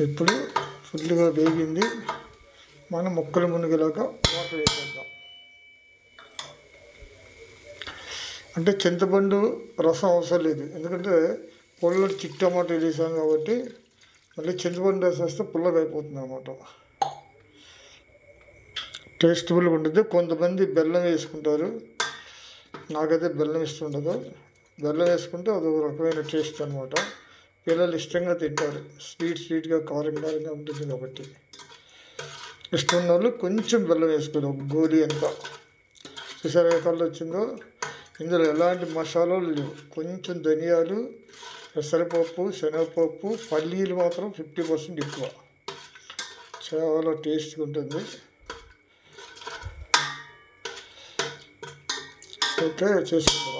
ఇప్పుడు ఫుల్గా వేగింది. మనం ముక్కలు మునిగేలాగా వాటర్ వేసేద్దాం. అంటే చింతపండు రసం అవసరం లేదు, ఎందుకంటే పుల్ల చిక్ టమాటో వేసాం కాబట్టి మళ్ళీ చింతపండు రసం వేస్తే పుల్లగా అయిపోతుంది అన్నమాట. టేస్టబుల్గా ఉంటుంది. కొంతమంది బెల్లం వేసుకుంటారు, నాకైతే బెల్లం ఇష్టం ఉండదు. బెల్లం వేసుకుంటే అదొక రకమైన టేస్ట్ అనమాట. పిల్లలు ఇష్టంగా తింటారు, స్వీట్గా కారంగా ఉంటుంది కాబట్టి. ఇష్టం ఉన్న వాళ్ళు కొంచెం బెల్లం వేసుకోవాలి, ఒక గోలి అంతా. చూసారా ఏ కలర్ వచ్చిందో. ఇందులో ఎలాంటి మసాలాలు లేవు. కొంచెం ధనియాలు, పెసరపప్పు, శనగపప్పు, పల్లీలు మాత్రం 50% ఎక్కువ. చాలా టేస్ట్గా ఉంటుంది. ఓకే, చేసుకుందాం.